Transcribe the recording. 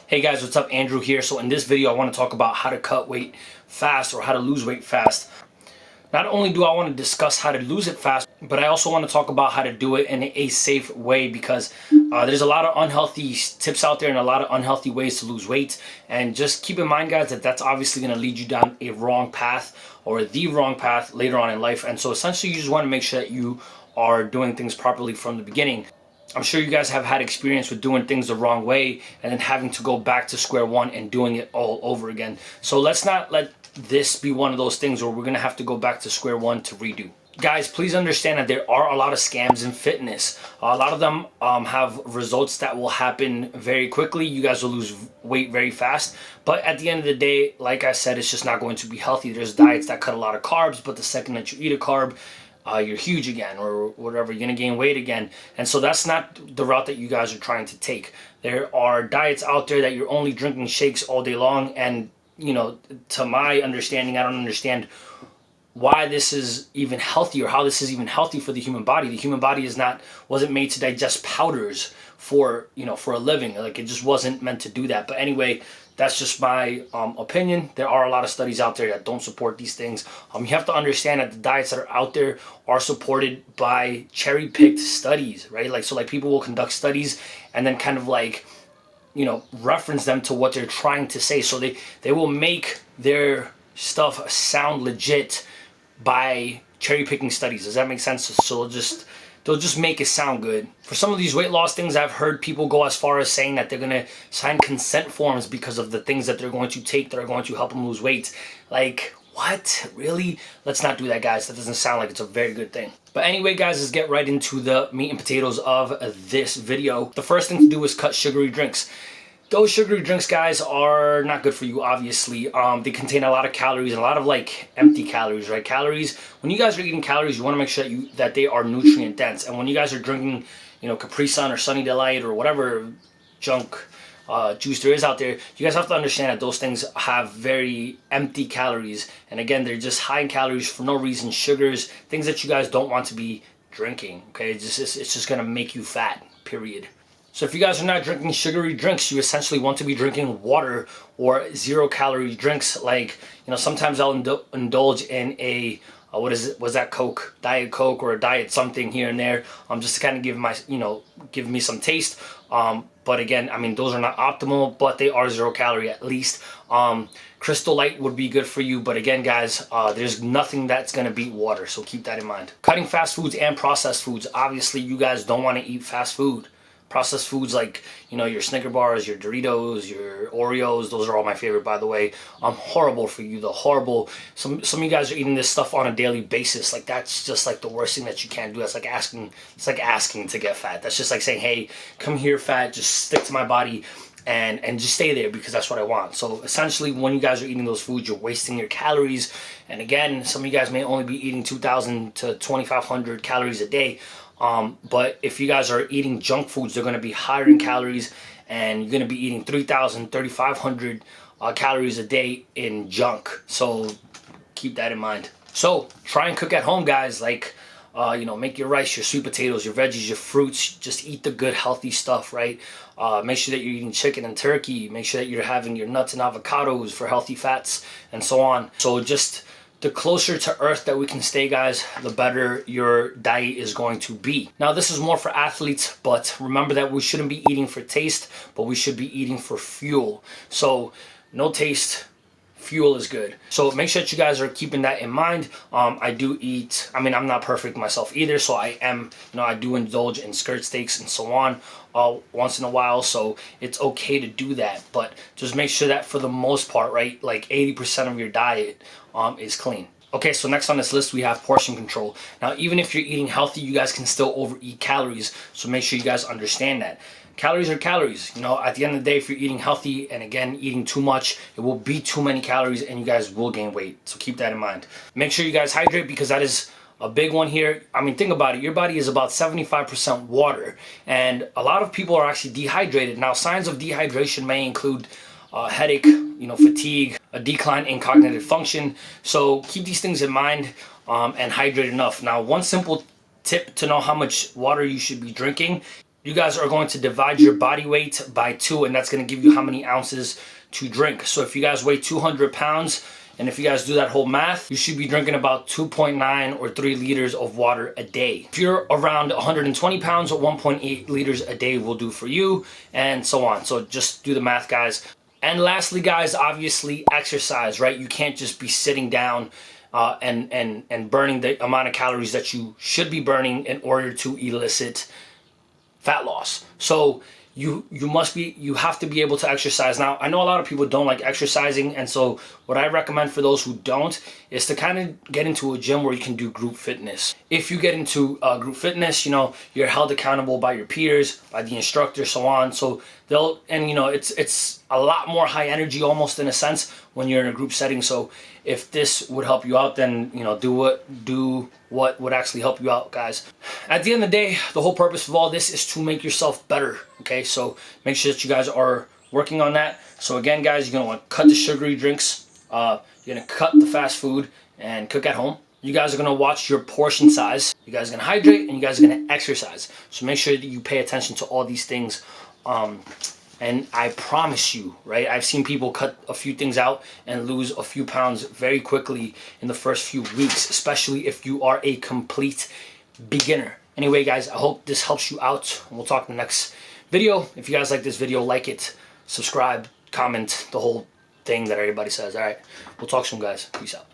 Hey guys, what's up? Andrew here. So in this video I want to talk about how to cut weight fast or how to lose weight fast. Not only do I want to discuss how to lose it fast, but I also want to talk about how to do it in a safe way because there's a lot of unhealthy tips out there and a lot of unhealthy ways to lose weight. And just keep in mind, guys, that that's obviously going to lead you down a wrong path or the wrong path later on in life. And so essentially you just want to make sure that you are doing things properly from the beginning. I'm sure you guys have had experience with doing things the wrong way and then having to go back to square one and doing it all over again. So let's not let this be one of those things where we're going to have to go back to square one to redo. Guys, please understand that there are a lot of scams in fitness. A lot of them have results that will happen very quickly. You guys will lose weight very fast. But at the end of the day, like I said, it's just not going to be healthy. There's diets that cut a lot of carbs, but the second that you eat a carb, you're huge again or whatever, you're gonna gain weight again. And so that's not the route that you guys are trying to take. There are diets out there that you're only drinking shakes all day long, and you know, to my understanding, I don't understand why this is even healthy or how this is even healthy for the human body. The human body wasn't made to digest powders for a living. Like, it just wasn't meant to do that. But anyway, that's just my opinion. There are a lot of studies out there that don't support these things. You have to understand that the diets that are out there are supported by cherry-picked studies, right? Like people will conduct studies and then kind of like, reference them to what they're trying to say. So they will make their stuff sound legit by cherry-picking studies. Does that make sense? So they'll just make it sound good. For some of these weight loss things, I've heard people go as far as saying that they're gonna sign consent forms because of the things that they're going to take that are going to help them lose weight. Like, what? Really? Let's not do that, guys. That doesn't sound like it's a very good thing. But anyway, guys, let's get right into the meat and potatoes of this video. The first thing to do is cut sugary drinks. Those sugary drinks, guys, are not good for you, obviously. They contain a lot of calories and a lot of like empty calories, right? Calories, when you guys are eating calories, you want to make sure that they are nutrient dense. And when you guys are drinking, Capri Sun or Sunny Delight or whatever junk juice there is out there, you guys have to understand that those things have very empty calories. And again, they're just high in calories for no reason, sugars, things that you guys don't want to be drinking, okay? It's just going to make you fat, period. So if you guys are not drinking sugary drinks, you essentially want to be drinking water or zero-calorie drinks. Like, sometimes I'll indulge in a was that Coke, Diet Coke, or a Diet something here and there, just to kind of give me some taste. But again, I mean, those are not optimal, but they are 0 calorie at least. Crystal Light would be good for you, but again, guys, there's nothing that's gonna beat water, so keep that in mind. Cutting fast foods and processed foods. Obviously, you guys don't want to eat fast food. Processed foods like, your Snicker bars, your Doritos, your Oreos, those are all my favorite, by the way. Horrible for you, though, horrible. Some of you guys are eating this stuff on a daily basis. Like, that's just like the worst thing that you can do. That's like asking, it's like asking to get fat. That's just like saying, hey, come here, fat, just stick to my body and just stay there because that's what I want. So essentially, when you guys are eating those foods, you're wasting your calories. And again, some of you guys may only be eating 2,000 to 2,500 calories a day. But if you guys are eating junk foods, they're going to be higher in calories, and you're going to be eating 3,000, 3,500 calories a day in junk. So keep that in mind. So try and cook at home, guys. Like, make your rice, your sweet potatoes, your veggies, your fruits. Just eat the good, healthy stuff, right? Make sure that you're eating chicken and turkey. Make sure that you're having your nuts and avocados for healthy fats and so on. So just the closer to earth that we can stay, guys, the better your diet is going to be. Now, this is more for athletes, but remember that we shouldn't be eating for taste, but we should be eating for fuel. So no taste, fuel is good. So make sure that you guys are keeping that in mind. I do eat, I mean, I'm not perfect myself either, so I do indulge in skirt steaks and so on once in a while, so it's okay to do that, but just make sure that for the most part, right, like 80% of your diet is clean. Okay, so next on this list we have portion control. Now, even if you're eating healthy, you guys can still overeat calories, so make sure you guys understand that. Calories are calories. At the end of the day, if you're eating healthy and again eating too much, it will be too many calories and you guys will gain weight. So keep that in mind. Make sure you guys hydrate because that is a big one here. I mean, think about it. Your body is about 75% water, and a lot of people are actually dehydrated. Now, signs of dehydration may include headache, fatigue, a decline in cognitive function. So keep these things in mind and hydrate enough. Now, one simple tip to know how much water you should be drinking you guys are going to divide your body weight by 2, and that's going to give you how many ounces to drink. So if you guys weigh 200 pounds, and if you guys do that whole math, you should be drinking about 2.9 or 3 liters of water a day. If you're around 120 pounds, 1.8 liters a day will do for you, and so on. So just do the math, guys. And lastly, guys, obviously exercise, right? You can't just be sitting down and burning the amount of calories that you should be burning in order to elicit fat loss. So you have to be able to exercise. Now, I know a lot of people don't like exercising, and so what I recommend for those who don't is to kind of get into a gym where you can do group fitness. If you get into group fitness, you know, you're held accountable by your peers, by the instructor, so on. So you know, it's a lot more high energy almost in a sense when you're in a group setting. So if this would help you out, then, you know, do what would actually help you out, guys. At the end of the day, the whole purpose of all this is to make yourself better, okay? So make sure that you guys are working on that. So again, guys, you're gonna want to cut the sugary drinks, you're gonna cut the fast food and cook at home. You guys are gonna watch your portion size. You guys are gonna hydrate, and you guys are gonna exercise. So make sure that you pay attention to all these things. And I promise you, right, I've seen people cut a few things out and lose a few pounds very quickly in the first few weeks, especially if you are a complete beginner. Anyway, guys, I hope this helps you out, and we'll talk in the next video. If you guys like this video, like it, subscribe, comment, the whole thing that everybody says. All right, we'll talk soon, guys. Peace out.